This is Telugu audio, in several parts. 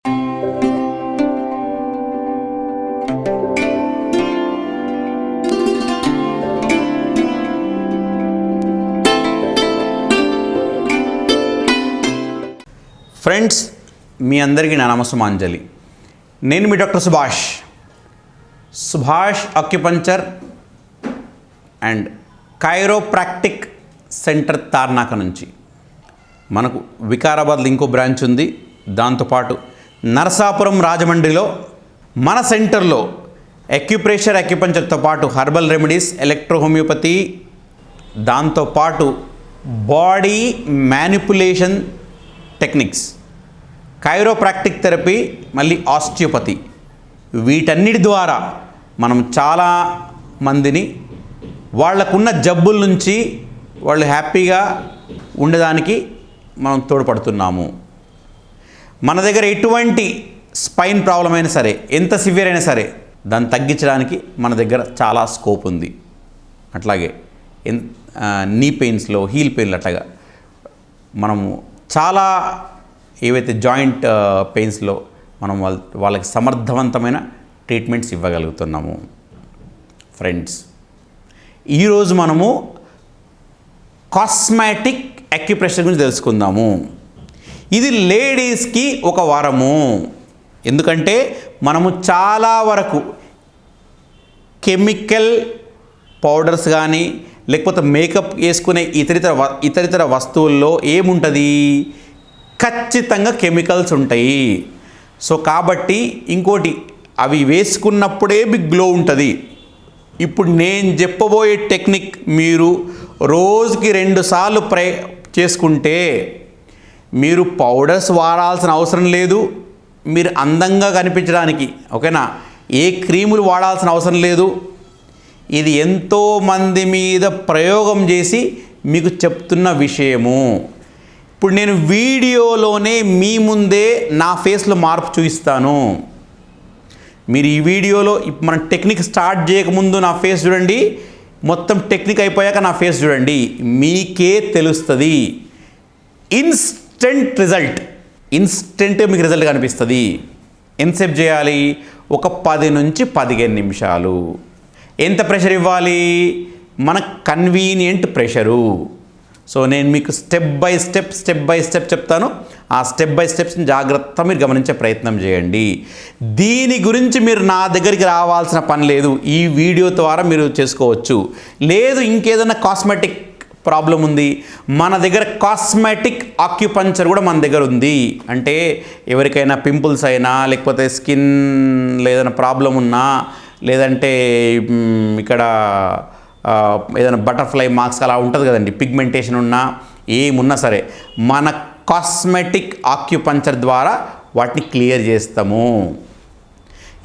ఫ్రెండ్స్, మీ అందరికీ నా నమస్సుమాంజలి. నేను మీ doctor Subhash acupuncture and chiropractic centre Tarnaka నుంచి. మనకు వికారాబాద్లో ఇంకో బ్రాంచ్ ఉంది. దాంతోపాటు నరసాపురం రాజమండ్రిలో మన సెంటర్లో అక్యుప్రెషర్ అక్యుపంచర్తో పాటు హర్బల్ రెమెడీస్, ఎలక్ట్రో హోమియోపతి, దాంతోపాటు body manipulation techniques, chiropractic therapy, మళ్ళీ ఆస్టియోపతి, వీటన్నిటి ద్వారా మనం చాలా మందిని వాళ్ళకున్న జబ్బుల నుంచి వాళ్ళు హ్యాపీగా ఉండడానికి మనం తోడ్పడుతున్నాము. మన దగ్గర ఎటువంటి స్పైన్ ప్రాబ్లం అయినా సరే, ఎంత సివియర్ అయినా సరే, దాన్ని తగ్గించడానికి మన దగ్గర చాలా స్కోప్ ఉంది. అట్లాగే నీ పెయిన్స్లో, హీల్ పెయిన్లు, అట్లాగా మనము చాలా ఏవైతే జాయింట్ పెయిన్స్లో మనం వాళ్ళకి సమర్థవంతమైన ట్రీట్మెంట్స్ ఇవ్వగలుగుతున్నాము. ఫ్రెండ్స్, ఈరోజు మనము కాస్మెటిక్ అక్యుప్రెషర్ గురించి తెలుసుకుందాము. ఇది లేడీస్కి ఒక వరము. ఎందుకంటే మనము చాలా వరకు కెమికల్ పౌడర్స్ కానీ లేకపోతే మేకప్ వేసుకునే ఇతరితర వస్తువుల్లో ఏముంటుంది? ఖచ్చితంగా కెమికల్స్ ఉంటాయి. సో కాబట్టి ఇంకోటి, అవి వేసుకున్నప్పుడే మీకు గ్లో ఉంటుంది. ఇప్పుడు నేను చెప్పబోయే టెక్నిక్ మీరు రోజుకి 2 సార్లు చేసుకుంటే మీరు పౌడర్స్ వాడాల్సిన అవసరం లేదు. మీరు అందంగా కనిపించడానికి, ఓకేనా, ఏ క్రీములు వాడాల్సిన అవసరం లేదు. ఇది ఎంతోమంది మీద ప్రయోగం చేసి మీకు చెప్తున్న విషయము. ఇప్పుడు నేను వీడియోలోనే మీ ముందే నా ఫేస్లో మార్పు చూపిస్తాను. మీరు ఈ వీడియోలో మన టెక్నిక్ స్టార్ట్ చేయకముందు నా ఫేస్ చూడండి, మొత్తం టెక్నిక్ అయిపోయాక నా ఫేస్ చూడండి, మీకే తెలుస్తుంది. ఇన్స్టెంట్ మీకు రిజల్ట్ కనిపిస్తుంది. ఎంతసేపు చేయాలి? ఒక 10 నుంచి 15 నిమిషాలు. ఎంత ప్రెషర్ ఇవ్వాలి? మన కన్వీనియంట్ ప్రెషరు. సో నేను మీకు స్టెప్ బై స్టెప్ చెప్తాను. ఆ స్టెప్ బై స్టెప్స్ని జాగ్రత్తగా మీరు గమనించే ప్రయత్నం చేయండి. దీని గురించి మీరు నా దగ్గరికి రావాల్సిన పని లేదు. ఈ వీడియో ద్వారా మీరు చేసుకోవచ్చు. లేదు ఇంకేదైనా కాస్మెటిక్ ప్రాబ్లం ఉంది, మన దగ్గర కాస్మెటిక్ ఆక్యుపంచర్ కూడా మన దగ్గర ఉంది. అంటే ఎవరికైనా పింపుల్స్ అయినా, లేకపోతే స్కిన్ ఏదైనా ప్రాబ్లం ఉన్నా, లేదంటే ఇక్కడ ఏదైనా బటర్ఫ్లై మార్క్స్ అలా ఉంటుంది కదండి, పిగ్మెంటేషన్ ఉన్నా, ఏమున్నా సరే మన కాస్మెటిక్ ఆక్యుపంచర్ ద్వారా వాటిని క్లియర్ చేస్తాము.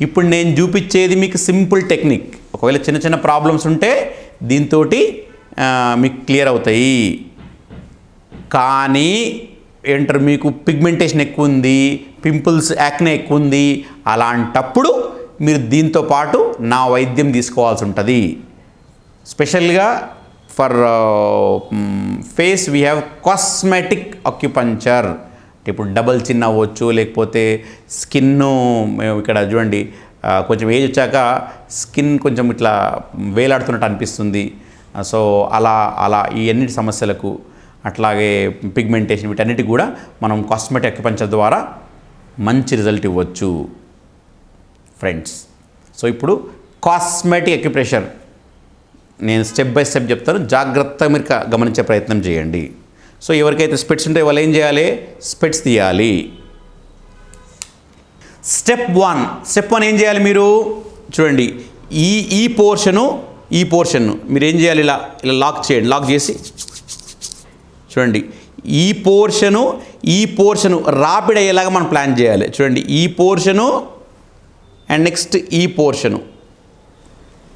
ఇప్పుడు నేను చూపించేది మీకు సింపుల్ టెక్నిక్. ఒకవేళ చిన్న చిన్న ప్రాబ్లమ్స్ ఉంటే దీంతో మీకు క్లియర్ అవుతాయి. కానీ ఏంటారు, మీకు పిగ్మెంటేషన్ ఎక్కువ ఉంది, పింపుల్స్, యాక్నే ఎక్కువ ఉంది, అలాంటప్పుడు మీరు దీంతో పాటు నా వైద్యం తీసుకోవాల్సి ఉంటుంది. స్పెషల్గా for face we have cosmetic acupuncture. ఇప్పుడు డబల్ చిన్ అవ్వచ్చు, లేకపోతే స్కిన్ను ఇక్కడ చూడండి, కొంచెం ఏజ్ వచ్చాక స్కిన్ కొంచెం ఇట్లా వేలాడుతున్నట్టు అనిపిస్తుంది. సో అలా ఈ అన్నిటి సమస్యలకు, అట్లాగే పిగ్మెంటేషన్, వీటన్నిటికి కూడా మనం కాస్మెటిక్ అక్యుపంచర్ ద్వారా మంచి రిజల్ట్ ఇవ్వచ్చు ఫ్రెండ్స్. సో ఇప్పుడు కాస్మెటిక్ అక్యుప్రెషర్ నేను స్టెప్ బై స్టెప్ చెప్తాను, జాగ్రత్తగా మీరు గమనించే ప్రయత్నం చేయండి. సో ఎవరికైతే స్పెట్స్ ఉంటే వాళ్ళు ఏం చేయాలి? స్పెట్స్ తీయాలి. స్టెప్ 1 ఏం చేయాలి? మీరు చూడండి, ఈ పోర్షన్ను మీరు ఏం చేయాలి? ఇలా లాక్ చేయండి. లాక్ చేసి చూడండి, ఈ పోర్షను రాపిడ్ అయ్యేలాగా మనం ప్లాన్ చేయాలి. చూడండి, ఈ పోర్షను అండ్ నెక్స్ట్ ఈ పోర్షను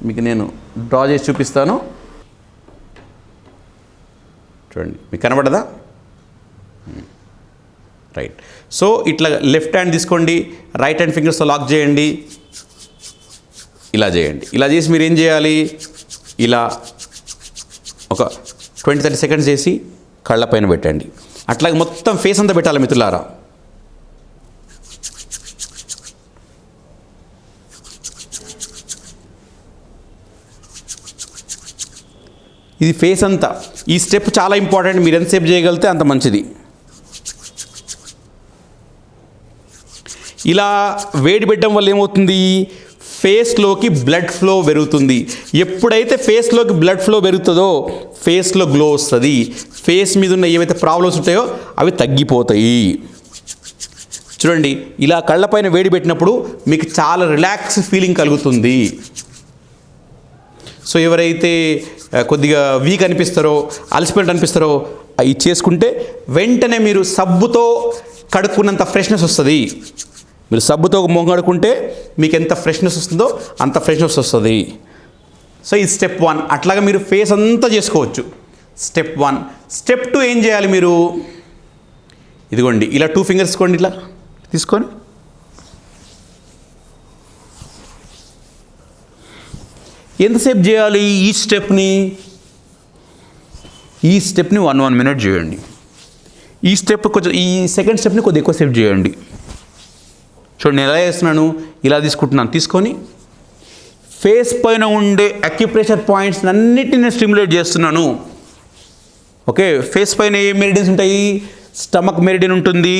మీకు నేను డ్రా చేసి చూపిస్తాను. చూడండి, మీకు కనబడదా? రైట్. సో ఇట్లా లెఫ్ట్ హ్యాండ్ తీసుకోండి, రైట్ హ్యాండ్ ఫింగర్స్తో లాక్ చేయండి. ఇలా చేయండి. ఇలా చేసి మీరు ఏం చేయాలి? ఇలా ఒక 20-30 సెకండ్స్ చేసి కళ్ళపైన పెట్టండి. అట్లాగే మొత్తం ఫేస్ అంతా పెట్టాలి మిత్రులారా. ఇది ఫేస్ అంతా. ఈ స్టెప్ చాలా ఇంపార్టెంట్, మీరు ఎంతసేపు చేయగలిగితే అంత మంచిది. ఇలా వేడి పెట్టడం వల్ల ఏమవుతుంది, ఫేస్లోకి బ్లడ్ ఫ్లో పెరుగుతుంది. ఎప్పుడైతే ఫేస్లోకి బ్లడ్ ఫ్లో పెరుగుతుందో ఫేస్లో గ్లో వస్తుంది. ఫేస్ మీద ఉన్న ఏవైతే ప్రాబ్లమ్స్ ఉంటాయో అవి తగ్గిపోతాయి. చూడండి, ఇలా కళ్ళపైన వేడి పెట్టినప్పుడు మీకు చాలా రిలాక్స్ ఫీలింగ్ కలుగుతుంది. సో ఎవరైతే కొద్దిగా వీక్ అనిపిస్తారో, అలసిపోయినట్టు అనిపిస్తారో ఇది చేసుకుంటే వెంటనే మీరు సబ్బుతో కడుక్కున్నంత ఫ్రెష్నెస్ వస్తుంది. మీరు సబ్బుతో మొహం కడుక్కుంటే మీకు ఎంత ఫ్రెష్నెస్ వస్తుందో అంత ఫ్రెష్నెస్ వస్తుంది. సో ఇది స్టెప్ 1. అట్లాగా మీరు ఫేస్ అంతా చేసుకోవచ్చు. స్టెప్ 1. స్టెప్ 2 ఏం చేయాలి, మీరు ఇదిగోండి ఇలా 2 ఫింగర్స్ తీసుకోండి, ఇట్లా తీసుకొని ఎంతసేపు చేయాలి ఈ స్టెప్ని 1 మినిట్ చేయండి. ఈ స్టెప్ కొంచెం, ఈ సెకండ్ స్టెప్ని కొద్దిగా ఎక్కువసేపు చేయండి. చూడండి నేను ఎలా చేస్తున్నాను, ఇలా తీసుకుంటున్నాను. తీసుకొని ఫేస్ పైన ఉండే అక్యుప్రెషర్ పాయింట్స్ అన్నిటిని నేను స్టిమ్యులేట్ చేస్తున్నాను. ఓకే, ఫేస్ పైన ఏ మెరిడియన్స్ ఉంటాయి, స్టమక్ మెరిడియన్ ఉంటుంది,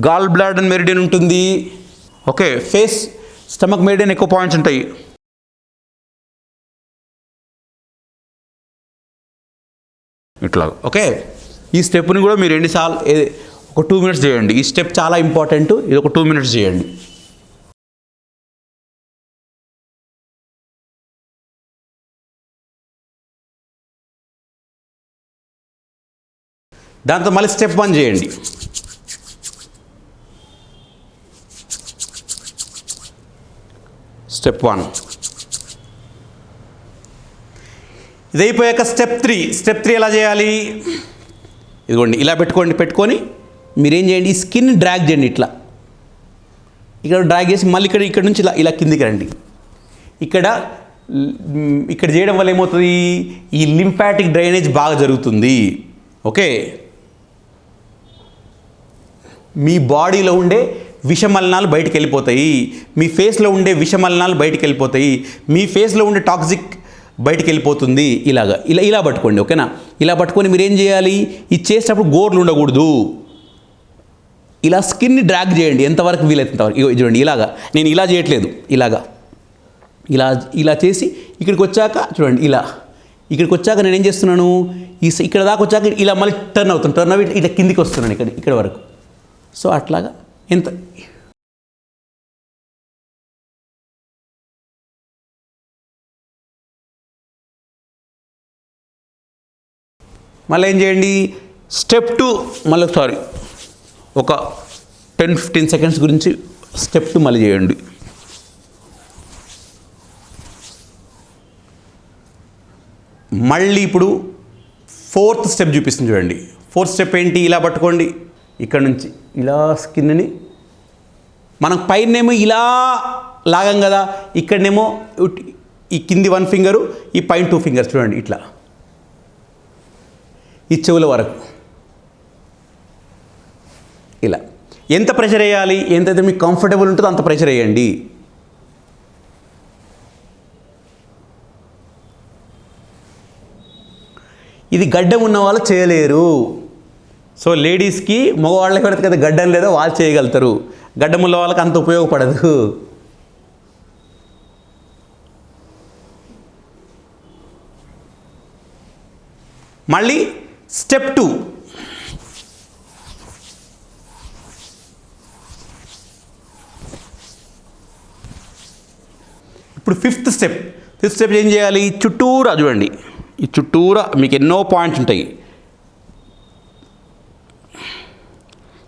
గాల్ బ్లాడర్ మెరిడియన్ ఉంటుంది. ఓకే, ఫేస్ స్టమక్ మెరిడియన్ ఎక్కువ పాయింట్స్ ఉంటాయి. ఇట్లా. ఓకే, ఈ స్టెప్ని కూడా మీరు ఎన్నిసార్లు ఒక 2 మినిట్స్ చేయండి. ఈ స్టెప్ చాలా ఇంపార్టెంట్, ఇది ఒక 2 మినిట్స్ చేయండి. దాంతో మళ్ళీ స్టెప్ 1 చేయండి. స్టెప్ 1 ఇది అయిపోయాక స్టెప్ 3 ఎలా చేయాలి, ఇదిగోండి ఇలా పెట్టుకొని మీరేం చేయండి, ఈ స్కిన్ డ్రాగ్ చేయండి. ఇట్లా ఇక్కడ డ్రాగ్ చేసి మళ్ళీ ఇక్కడ నుంచి ఇలా కిందికి రండి. ఇక్కడ చేయడం వల్ల ఏమవుతుంది, ఈ లింఫాటిక్ డ్రైనేజ్ బాగా జరుగుతుంది. ఓకే, మీ బాడీలో ఉండే విషమలనాలు బయటికి వెళ్ళిపోతాయి, మీ ఫేస్లో ఉండే విషమలనాలు బయటికి వెళ్ళిపోతాయి, మీ ఫేస్లో ఉండే టాక్సిక్ బయటికి వెళ్ళిపోతుంది. ఇలా పట్టుకోండి. ఓకేనా, ఇలా పట్టుకొని మీరు ఏం చేయాలి, ఇది చేసేటప్పుడు గోర్లు ఉండకూడదు. ఇలా స్కిన్ని డ్రాగ్ చేయండి ఎంతవరకు వీలైనంతవరకు. చూడండి ఇలాగా, నేను ఇలా చేయట్లేదు, ఇలా చేసి ఇక్కడికి వచ్చాక చూడండి, ఇక్కడికి వచ్చాక నేను ఏం చేస్తున్నాను, ఇక్కడ దాకా వచ్చాక ఇలా మళ్ళీ టర్న్ అవి ఇట్లా కిందికి వస్తున్నాను ఇక్కడ వరకు. సో అట్లాగా ఎంత మళ్ళీ ఏం చేయండి, స్టెప్ 2 మళ్ళీ ఒక 10-15 సెకండ్స్ గురించి స్టెప్ 2 మళ్ళీ చేయండి. మళ్ళీ ఇప్పుడు 4th స్టెప్ చూపిస్తుంది చూడండి. 4th స్టెప్ ఏంటి, ఇలా పట్టుకోండి. ఇక్కడ నుంచి ఇలా స్కిన్ని మనం పైనేమో ఇలా లాగం కదా, ఇక్కడనేమో ఈ కింది 1 ఫింగరు, ఈ పైన 2 ఫింగర్స్ చూడండి ఇట్లా ఈ చెవుల వరకు ఇలా. ఎంత ప్రెషర్ వేయాలి, ఎంతైతే మీకు కంఫర్టబుల్ ఉంటుందో అంత ప్రెషర్ వేయండి. ఇది గడ్డం ఉన్న వాళ్ళు చేయలేరు. సో లేడీస్కి, మగవాళ్ళకి ఎవరైతే కదా గడ్డం లేదో వాళ్ళు చేయగలుగుతారు, గడ్డం ఉన్న వాళ్ళకి అంత ఉపయోగపడదు. మళ్ళీ స్టెప్ 2 ఇప్పుడు 5th స్టెప్ ఏం చేయాలి, చుట్టూరా చూడండి, ఈ చుట్టూరా మీకు ఎన్నో పాయింట్స్ ఉంటాయి.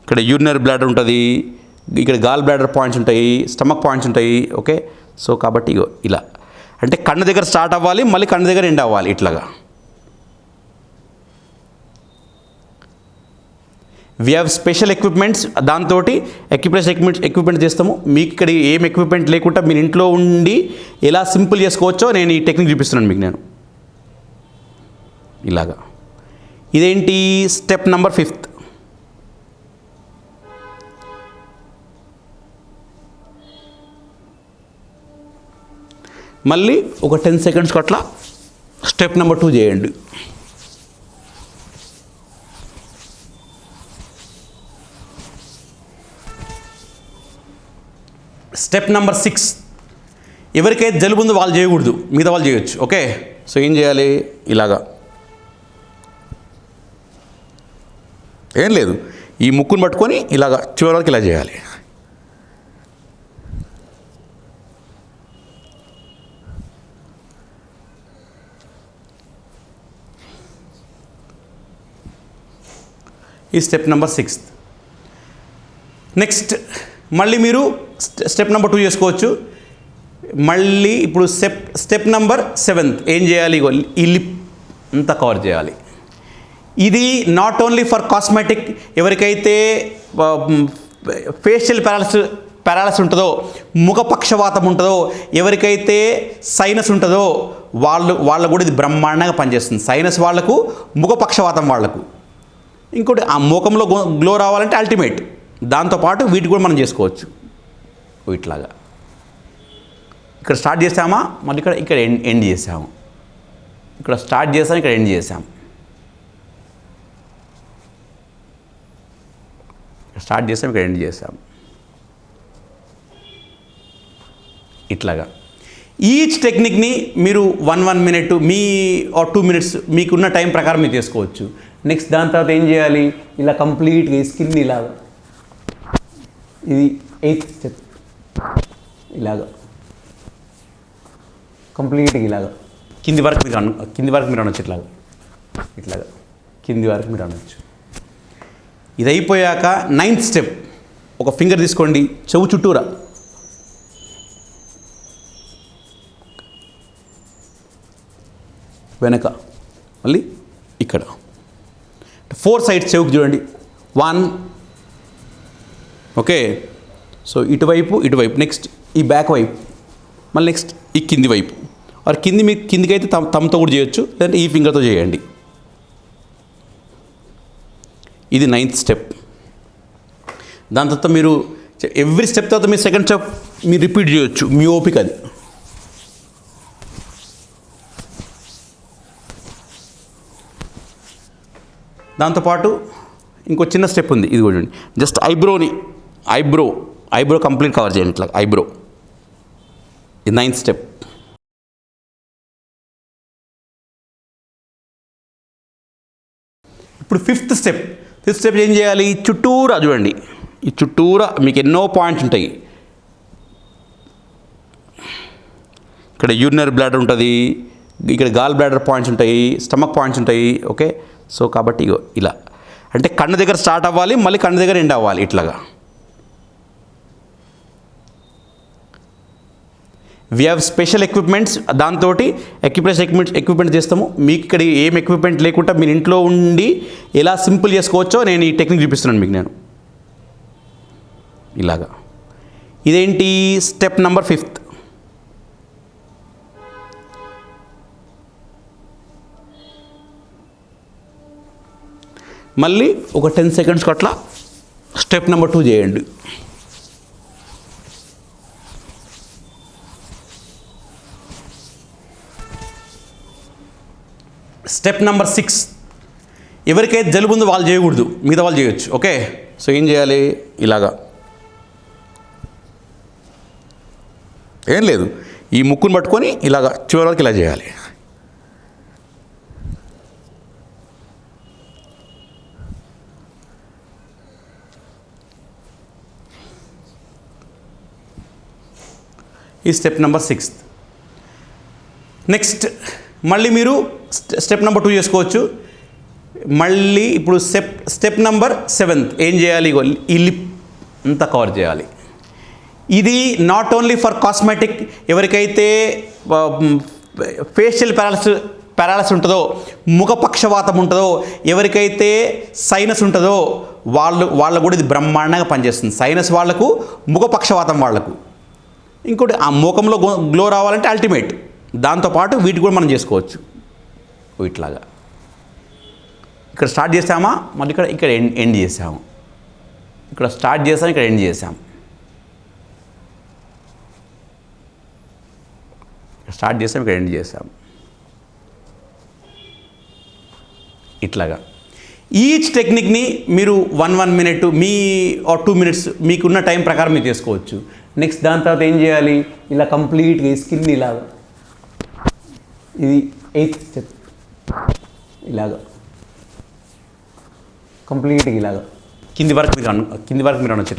ఇక్కడ యూరినరీ బ్లాడర్ ఉంటుంది, ఇక్కడ గాల్ బ్లాడర్ పాయింట్స్ ఉంటాయి, స్టమక్ పాయింట్స్ ఉంటాయి. ఓకే, సో కాబట్టి ఇలా అంటే కన్ను దగ్గర స్టార్ట్ అవ్వాలి, మళ్ళీ కన్ను దగ్గర ఎండ్ అవ్వాలి. ఇట్లాగా వీ హ్యావ్ స్పెషల్ ఎక్విప్మెంట్స్, దాంతో ఎక్విప్మెంట్ చేస్తాము. మీకు ఇక్కడ ఏం ఎక్విప్మెంట్ లేకుండా మీరు ఇంట్లో ఉండి ఎలా సింపుల్ చేసుకోవచ్చో నేను ఈ టెక్నిక్ చూపిస్తున్నాను మీకు. నేను ఇలాగా, ఇదేంటి స్టెప్ నెంబర్ 5. మళ్ళీ ఒక 10 సెకండ్స్కి అట్లా స్టెప్ నెంబర్ 2 చేయండి. స్టెప్ నెంబర్ 6, ఎవరికైతే జలుబు ఉందో వాళ్ళు చేయకూడదు, మిగతా వాళ్ళు చేయొచ్చు. ఓకే, సో ఏం చేయాలి? ఇలాగా ఏం లేదు, ఈ ముక్కును పట్టుకొని ఇలాగా చివరి వరకు ఇలా చేయాలి. ఈ స్టెప్ నెంబర్ 6. నెక్స్ట్ మళ్ళీ మీరు స్టెప్ నెంబర్ 2 చేసుకోవచ్చు. మళ్ళీ ఇప్పుడు స్టెప్ నెంబర్ 7 ఏం చేయాలి? ఈ లిప్ అంతా కవర్ చేయాలి. ఇది నాట్ ఓన్లీ ఫర్ కాస్మెటిక్, ఎవరికైతే ఫేషియల్ పారాలిసిస్ ఉంటుందో, ముఖ పక్షవాతం ఉంటుందో, ఎవరికైతే సైనస్ ఉంటుందో వాళ్ళు కూడా ఇది బ్రహ్మాండంగా పనిచేస్తుంది. సైనస్ వాళ్లకు, ముఖ పక్షవాతం వాళ్లకు. ఇంకోటి ఆ ముఖంలో గ్లో రావాలంటే అల్టిమేట్. దాంతోపాటు వీటి కూడా మనం చేసుకోవచ్చు. ఇట్లాగా ఇక్కడ స్టార్ట్ చేసామా, మళ్ళీ ఇక్కడ ఎండ్ చేసాము. ఇక్కడ స్టార్ట్ చేసాం, ఇక్కడ ఎండ్ చేసాం. స్టార్ట్ చేసాం, ఇక్కడ ఎండ్ చేసాం. ఇట్లాగా ఈచ్ టెక్నిక్ని మీరు 1 minute మీ 2 minutes మీకున్న టైం ప్రకారం మీరు చేసుకోవచ్చు. నెక్స్ట్ దాని తర్వాత ఏం చేయాలి? ఇలా కంప్లీట్గా ఈ స్కిన్ ఇలాగా, ఇది 8th స్టెప్. ఇలాగా కంప్లీట్గా ఇలాగా కింది వరకు మీరు అనొచ్చు. ఇట్లాగా కింది వరకు మీరు అనొచ్చు. ఇది అయిపోయాక 9th స్టెప్, ఒక ఫింగర్ తీసుకోండి, చెవు చుట్టూరా వెనక, మళ్ళీ ఇక్కడ 4 sides చెవుకు చూడండి. 1, ఓకే. సో ఇటువైపు, నెక్స్ట్ ఈ బ్యాక్ వైపు, మళ్ళీ నెక్స్ట్ ఈ కింది వైపు. మీకు కిందికైతే తమ్తో కూడా చేయొచ్చు, లేదంటే ఈ ఫింగర్తో చేయండి. ఇది 9th స్టెప్. దాని తర్వాత మీరు ఎవ్రీ స్టెప్ తర్వాత మీరు సెకండ్ స్టెప్ మీరు రిపీట్ చేయొచ్చు, మీ ఓపిక అది. దాంతోపాటు ఇంకో చిన్న స్టెప్ ఉంది, ఇది కూడా చూడండి. జస్ట్ ఐబ్రో కంప్లీట్ కవర్ చేయండి. ఇట్లా ఐబ్రో, ఇది 9th స్టెప్. ఇప్పుడు 5th స్టెప్ ఏం చేయాలి? చుట్టూరా చూడండి. ఈ చుట్టూరా మీకు ఎన్నో పాయింట్స్ ఉంటాయి. ఇక్కడ యూరినరీ బ్లాడర్ ఉంటుంది, ఇక్కడ గాల్ బ్లాడర్ పాయింట్స్ ఉంటాయి, స్టమక్ పాయింట్స్ ఉంటాయి. ఓకే, సో కాబట్టి ఇగో ఇలా అంటే కన్ను దగ్గర స్టార్ట్ అవ్వాలి, మళ్ళీ కన్ను దగ్గర ఎండ్ అవ్వాలి. ఇట్లాగా వీ హ్యావ్ స్పెషల్ ఎక్విప్మెంట్స్. దాంతో ఎక్విప్మెంట్ చేస్తాము. మీకు ఇక్కడ ఏం ఎక్విప్మెంట్ లేకుండా మీరు ఇంట్లో ఉండి ఎలా సింపుల్ చేసుకోవచ్చో నేను ఈ టెక్నిక్ చూపిస్తున్నాను మీకు. నేను ఇలాగా ఇదేంటి? Step number 5. మళ్ళీ ఒక 10 seconds అట్లా స్టెప్ నెంబర్ 2 చేయండి. స్టెప్ నెంబర్ 6, ఎవరికైతే జలుబు ఉందో వాళ్ళు చేయకూడదు, మిగతా వాళ్ళు చేయొచ్చు. ఓకే, సో ఏం చేయాలి? ఇలాగా ఏం లేదు, ఈ ముక్కును పట్టుకొని ఇలాగా చివరి వరకు ఇలా చేయాలి. ఈ స్టెప్ నెంబర్ 6. నెక్స్ట్ మళ్ళీ మీరు స్టెప్ నెంబర్ 2 చేసుకోవచ్చు. మళ్ళీ ఇప్పుడు స్టెప్ నెంబర్ 7 ఏం చేయాలి? ఈ లిప్ అంతా కవర్ చేయాలి. ఇది నాట్ ఓన్లీ ఫర్ కాస్మెటిక్, ఎవరికైతే ఫేషియల్ పారాలిసిస్ ఉంటుందో, ముఖ పక్షవాతం ఉంటుందో, ఎవరికైతే సైనస్ ఉంటుందో వాళ్ళు కూడా ఇది బ్రహ్మాండంగా పనిచేస్తుంది. సైనస్ వాళ్లకు, ముఖ పక్షవాతం వాళ్లకు. ఇంకోటి ఆ ముఖంలో గ్లో రావాలంటే అల్టిమేట్. దాంతోపాటు వీటి కూడా మనం చేసుకోవచ్చు. ఇట్లాగా ఇక్కడ స్టార్ట్ చేసామా, మళ్ళీ ఇక్కడ ఎండ్ చేసాము. ఇక్కడ స్టార్ట్ చేసాం, ఇక్కడ ఎండ్ చేసాం. ఇక్కడ ఎండ్ చేసాం. ఇట్లాగా. ఈచ్ టెక్నిక్ని మీరు 1 minute మీ 2 minutes మీకున్న టైం ప్రకారం మీరు చేసుకోవచ్చు. నెక్స్ట్ దాని తర్వాత ఏం చేయాలి, ఇలా కంప్లీట్గా స్కిన్ ఇలాగా, ఇది 8th స్టెప్, ఇలాగా కంప్లీట్గా ఇలాగా కింది వరకు మీరు అనొచ్చు,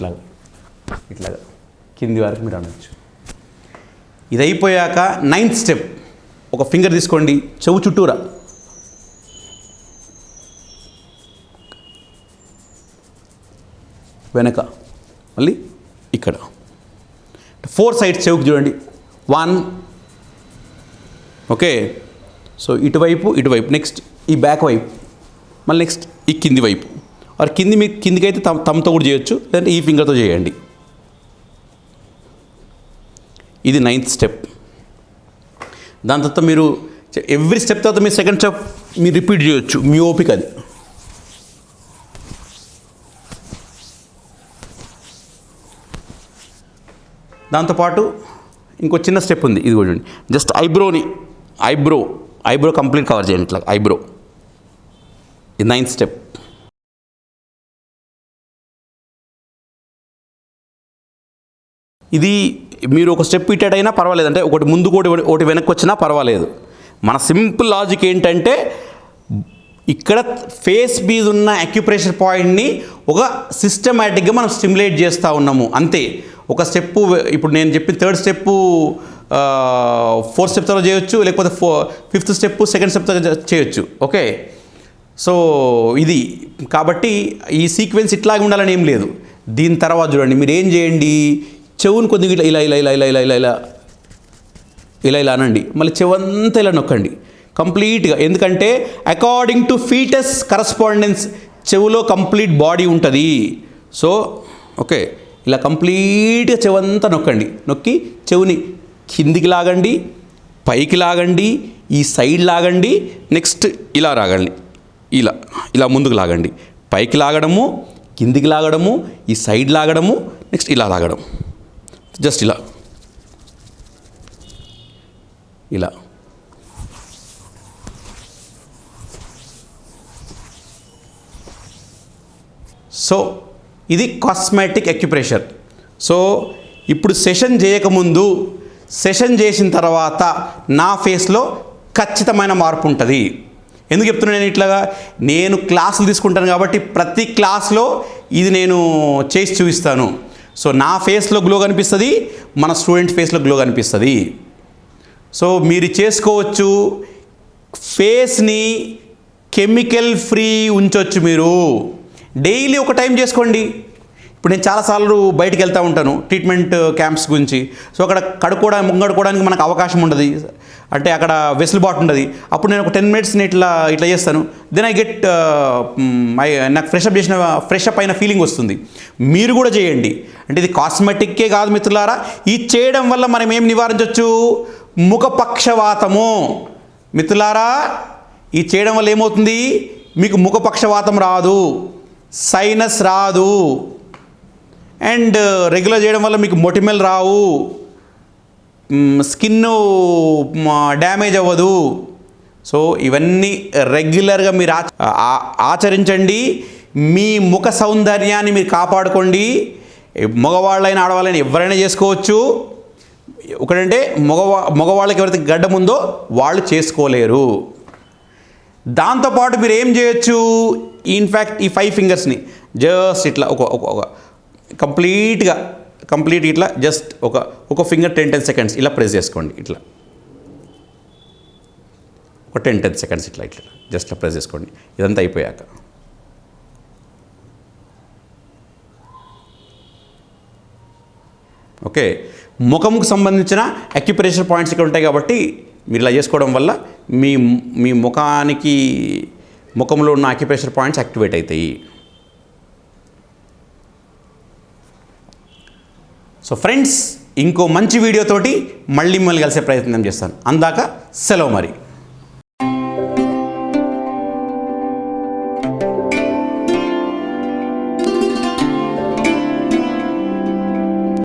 ఇట్లాగా కింది వరకు మీరు అనొచ్చు. ఇది అయిపోయాక 9th స్టెప్, ఒక ఫింగర్ తీసుకోండి, చెవు చుట్టూరా వెనక, మళ్ళీ ఇక్కడ 4 sides చెవుకు చూడండి. 1, ఓకే. సో ఇటువైపు, నెక్స్ట్ ఈ బ్యాక్ వైపు, మళ్ళీ నెక్స్ట్ ఈ కింది వైపు, ఆర్ కింది మీకు కిందికైతే తమ్తో కూడా చేయొచ్చు, లేదంటే ఈ ఫింగర్తో చేయండి. ఇది 9th స్టెప్. దాని తర్వాత మీరు ఎవ్రీ స్టెప్ తర్వాత మీరు సెకండ్ స్టెప్ మీరు రిపీట్ చేయొచ్చు, మీ ఓపిక అది. దాంతోపాటు ఇంకో చిన్న స్టెప్ ఉంది, ఇది కూడా చూడండి. జస్ట్ ఐబ్రో కంప్లీట్ కవర్ చేయండి, ఇట్లా ఐబ్రో. ఇది 9th స్టెప్. ఇది మీరు ఒక స్టెప్ ఇటెడ్ అయినా పర్వాలేదు, అంటే ఒకటి ముందుకు ఒకటి వెనక్కి వచ్చినా పర్వాలేదు. మన సింపుల్ లాజిక్ ఏంటంటే, ఇక్కడ ఫేస్ మీద ఉన్న అక్యుప్రెషర్ పాయింట్ని ఒక సిస్టమేటిక్గా మనం స్టిమ్యులేట్ చేస్తూ ఉన్నాము, అంతే. ఒక స్టెప్పు, ఇప్పుడు నేను చెప్పిన 3rd స్టెప్పు 4th స్టెప్ తర్వాత చేయొచ్చు, లేకపోతే 5th స్టెప్పు 2nd స్టెప్ తర్వాత చేయొచ్చు, ఓకే. సో ఇది కాబట్టి ఈ సీక్వెన్స్ ఇట్లాగే ఉండాలని ఏం లేదు. దీని తర్వాత చూడండి, మీరు ఏం చేయండి, చెవుని కొద్దిగా ఇట్లా ఇలా ఇలా ఇలా ఇలా ఇలా ఇలా ఇలా ఇలా ఇలా అనండి, మళ్ళీ చెవంతా ఇలా నొక్కండి కంప్లీట్గా. ఎందుకంటే అకార్డింగ్ టు ఫీటస్ కరస్పాండెన్స్ చెవులో కంప్లీట్ బాడీ ఉంటుంది. సో ఓకే, ఇలా కంప్లీట్గా చెవంతా నొక్కండి. నొక్కి చెవుని కిందికి లాగండి, పైకి లాగండి, ఈ సైడ్ లాగండి, నెక్స్ట్ ఇలా రాగండి, ఇలా ఇలా ముందుకు లాగండి, పైకి లాగడము, కిందికి లాగడము, ఈ సైడ్ లాగడము, నెక్స్ట్ ఇలా లాగడం, జస్ట్ ఇలా ఇలా. సో ఇది కాస్మెటిక్ అక్యుప్రెషర్. సో ఇప్పుడు సెషన్ చేయకముందు, సెషన్ చేసిన తర్వాత నా ఫేస్లో ఖచ్చితమైన మార్పు ఉంటుంది. ఎందుకు చెప్తున్నాను నేను ఇట్లాగా, నేను క్లాసులు తీసుకుంటాను కాబట్టి ప్రతి క్లాస్లో ఇది నేను చేసి చూపిస్తాను. సో నా ఫేస్లో గ్లో కనిపిస్తుంది, మన స్టూడెంట్ ఫేస్లో గ్లో కనిపిస్తుంది. సో మీరు చేసుకోవచ్చు, ఫేస్ని కెమికల్ ఫ్రీ ఉంచవచ్చు. మీరు డైలీ ఒక టైం చేసుకోండి. ఇప్పుడు నేను చాలాసార్లు బయటికి వెళ్తూ ఉంటాను ట్రీట్మెంట్ క్యాంప్స్ గురించి. సో అక్కడ ముంగడుకోవడానికి మనకు అవకాశం ఉండదు, అంటే అక్కడ వెసులుబాటు ఉండదు. అప్పుడు నేను ఒక 10 minutes ఇట్లా చేస్తాను. దెన్ ఐ గెట్ నాకు ఫ్రెష్ అప్ అయిన ఫీలింగ్ వస్తుంది. మీరు కూడా చేయండి. అంటే ఇది కాస్మెటిక్కే కాదు మిత్రులారా, ఇది చేయడం వల్ల మనం ఏం నివారించవచ్చు, ముఖపక్షవాతము. మిత్రులారా, ఇది చేయడం వల్ల ఏమవుతుంది, మీకు ముఖపక్షవాతం రాదు, సైనస్ రాదు, అండ్ రెగ్యులర్ చేయడం వల్ల మీకు మొటిమలు రావు, స్కిన్ డ్యామేజ్ అవ్వదు. సో ఇవన్నీ రెగ్యులర్గా మీరు ఆచరించండి. మీ ముఖ సౌందర్యాన్ని మీరు కాపాడుకోండి. మగవాళ్ళైనా ఆడవాళ్ళైనా ఎవరైనా చేసుకోవచ్చు. ఒకటంటే మగవాళ్ళకి ఎవరైతే గడ్డం ఉందో వాళ్ళు చేసుకోలేరు. దాంతోపాటు మీరు ఏం చేయొచ్చు, ఇన్ఫ్యాక్ట్ ఈ 5 ఫింగర్స్ని జస్ట్ ఇట్లా ఒక కంప్లీట్ ఇట్లా జస్ట్ ఒక ఫింగర్ 10 seconds ఇలా ప్రెస్ చేసుకోండి. ఇట్లా ఒక 10 seconds ఇట్లా జస్ట్ ప్రెస్ చేసుకోండి. ఇదంతా అయిపోయాక ఓకే, ముఖంకు సంబంధించిన అక్యుప్రెషర్ పాయింట్స్ ఇక్కడ ఉంటాయి కాబట్టి మీరు ఇలా చేసుకోవడం వల్ల మీ ముఖంలో ఉన్న అక్యుప్రెషర్ పాయింట్స్ యాక్టివేట్ అవుతాయి. సో ఫ్రెండ్స్, ఇంకో మంచి వీడియోతోటి మళ్ళీ కలిసే ప్రయత్నం చేస్తాను. అందాక సెలవు మరి.